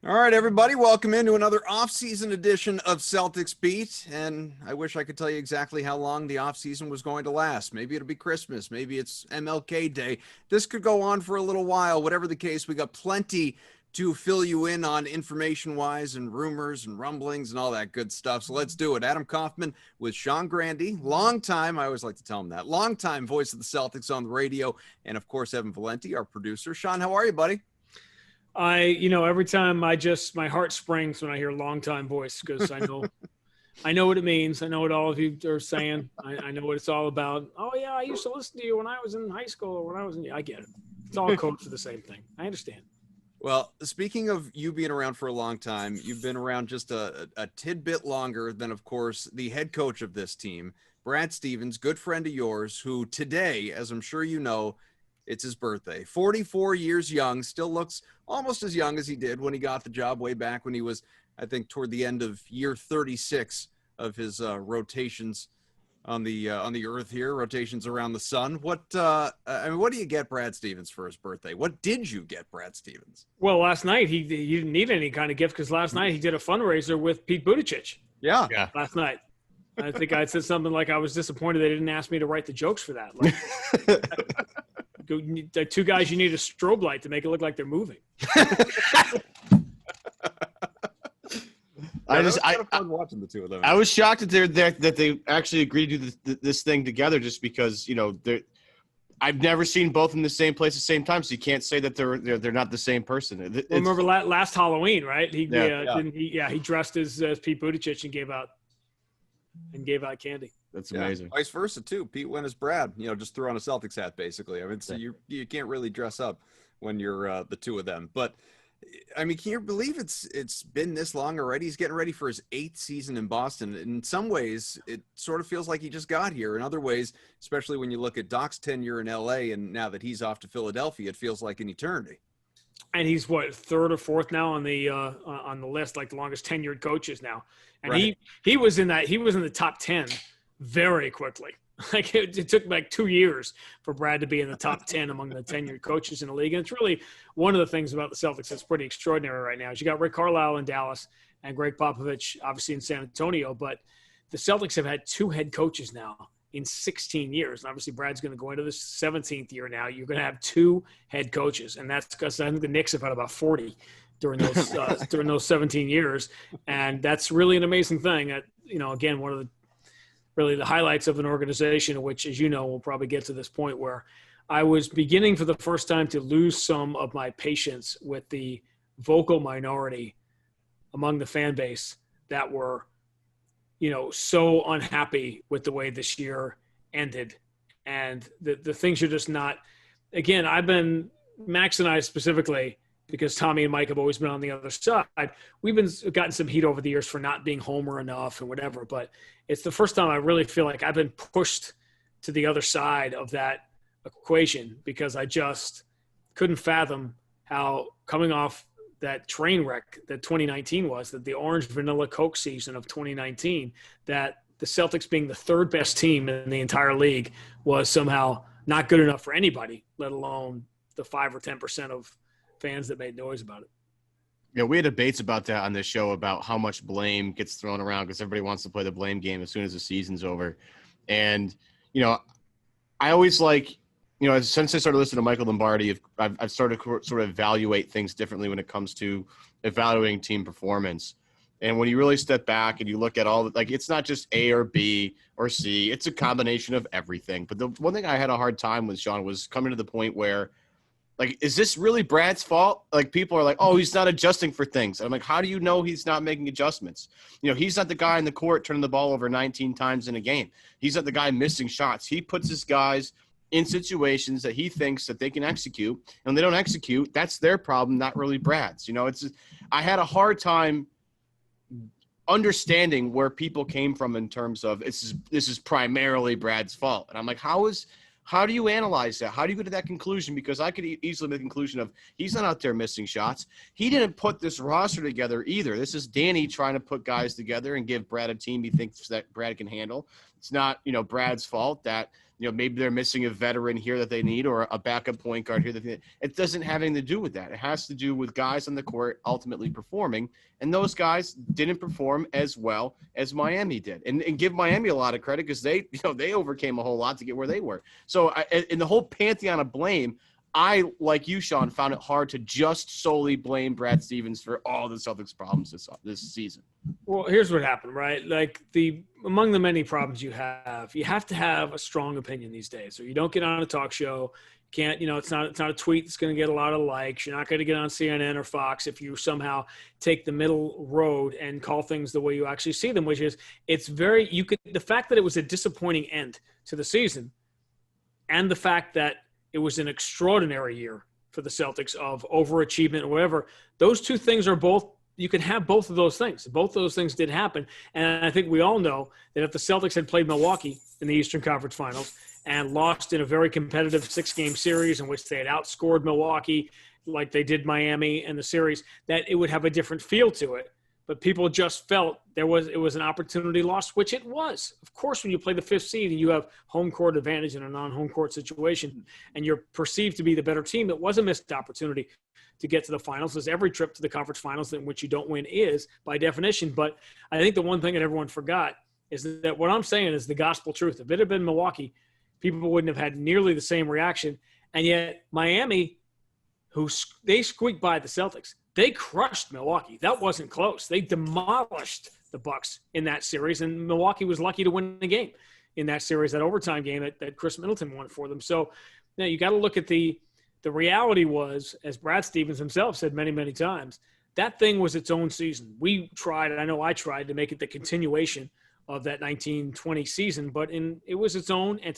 All right, everybody, welcome into another off-season edition of Celtics Beat. And I wish I could tell you exactly how long the off-season was going to last. Maybe it'll be Christmas. Maybe it's MLK Day. This could go on for a little while. Whatever the case, we got plenty to fill you in on information-wise and rumors and rumblings and all that good stuff. So let's do it. Adam Kaufman with Sean Grande, longtime, I always like to tell him that, longtime voice of the Celtics on the radio. And, of course, Evan Valenti, our producer. Sean, how are you, buddy? Every time my heart springs when I hear longtime voice because I know what it means. I know what all of you are saying. I know what it's all about. Oh yeah, I used to listen to you when I was in high school or I get it. It's all code for the same thing. I understand. Well, speaking of you being around for a long time, you've been around just a tidbit longer than, of course, the head coach of this team, Brad Stevens, good friend of yours, who today, as I'm sure you know, it's his birthday. 44 years young, still looks almost as young as he did when he got the job way back when he was, I think, toward the end of year 36 of his rotations on the Earth here, rotations around the sun. What do you get Brad Stevens for his birthday? What did you get Brad Stevens? Well, last night he didn't need any kind of gift because last night he did a fundraiser with Pete Buttigieg. Yeah. Last night. I think I said something like I was disappointed they didn't ask me to write the jokes for that. Like, the two guys, you need a strobe light to make it look like they're moving. I watching the two of them. I was shocked that they actually agreed to do this thing together, just because I've never seen both in the same place at the same time, so you can't say that they're not the same person. Remember last Halloween, right? He dressed as Pete Buttigieg and gave out candy. That's amazing. Vice versa too. Pete went as Brad. Just threw on a Celtics hat basically. I mean, so you can't really dress up when you're the two of them. But I mean, can you believe it's been this long already? He's getting ready for his 8th season in Boston. In some ways, it sort of feels like he just got here. In other ways, especially when you look at Doc's tenure in LA and now that he's off to Philadelphia, it feels like an eternity. And he's what, 3rd or 4th now on the list, like the longest tenured coaches now. And right. he was in the top 10 very quickly. Like it took like 2 years for Brad to be in the top 10 among the tenured coaches in the league. And it's really one of the things about the Celtics that's pretty extraordinary right now is you got Rick Carlisle in Dallas and Greg Popovich obviously in San Antonio, but the Celtics have had 2 head coaches now in 16 years. And obviously Brad's going to go into the 17th year now. You're going to have 2 head coaches. And that's because I think the Knicks have had about 40 during those 17 years. And that's really an amazing thing. Again, one of the highlights of an organization, which, as you know, we'll probably get to this point where I was beginning for the first time to lose some of my patience with the vocal minority among the fan base that were, so unhappy with the way this year ended. And the things are just not, again, Max and I specifically, because Tommy and Mike have always been on the other side, we've gotten some heat over the years for not being homer enough and whatever, but it's the first time I really feel like I've been pushed to the other side of that equation because I just couldn't fathom how coming off that train wreck that 2019 was, that the orange vanilla Coke season of 2019, that the Celtics being the 3rd best team in the entire league was somehow not good enough for anybody, let alone the 5 or 10% of fans that made noise about it. Yeah, we had debates about that on this show about how much blame gets thrown around because everybody wants to play the blame game as soon as the season's over. And, I always since I started listening to Michael Lombardi, I've started to sort of evaluate things differently when it comes to evaluating team performance. And when you really step back and you look at it's not just A or B or C, it's a combination of everything. But the one thing I had a hard time with, Sean, was coming to the point where, is this really Brad's fault? People are like, oh, he's not adjusting for things. And I'm like, how do you know he's not making adjustments? He's not the guy in the court turning the ball over 19 times in a game. He's not the guy missing shots. He puts his guys in situations that he thinks that they can execute. And when they don't execute, that's their problem, not really Brad's. I had a hard time understanding where people came from in terms of this is primarily Brad's fault. And I'm like, how do you analyze that? How do you go to that conclusion? Because I could easily make the conclusion of he's not out there missing shots. He didn't put this roster together either. This is Danny trying to put guys together and give Brad a team he thinks that Brad can handle. It's not, Brad's fault that maybe they're missing a veteran here that they need or a backup point guard here that they need. It doesn't have anything to do with that. It has to do with guys on the court ultimately performing, and those guys didn't perform as well as Miami did. And give Miami a lot of credit because they overcame a whole lot to get where they were. So in the whole pantheon of blame, I, like you, Sean, found it hard to just solely blame Brad Stevens for all the Celtics' problems this season. Well, here's what happened, right? Like among the many problems you have to have a strong opinion these days. Or you don't get on a talk show. You can't, it's not a tweet that's going to get a lot of likes. You're not going to get on CNN or Fox if you somehow take the middle road and call things the way you actually see them, which is the fact that it was a disappointing end to the season and the fact that it was an extraordinary year for the Celtics of overachievement or whatever. Those two things are both, you can have both of those things. Both of those things did happen. And I think we all know that if the Celtics had played Milwaukee in the Eastern Conference Finals and lost in a very competitive 6-game series in which they had outscored Milwaukee like they did Miami in the series, that it would have a different feel to it. But people just felt it was an opportunity lost, which it was. Of course, when you play the 5th seed and you have home court advantage in a non-home court situation and you're perceived to be the better team, it was a missed opportunity to get to the finals, as every trip to the conference finals in which you don't win is by definition. But I think the one thing that everyone forgot is that what I'm saying is the gospel truth. If it had been Milwaukee, people wouldn't have had nearly the same reaction. And yet Miami, they squeaked by the Celtics. They crushed Milwaukee. That wasn't close. They demolished the Bucks in that series, and Milwaukee was lucky to win the game in that series, that overtime game that Chris Middleton won for them. So now you got to look at the reality was, as Brad Stevens himself said many, many times, that thing was its own season. We tried, and I know I tried to make it the continuation of that 1920 season, but it was its own entity.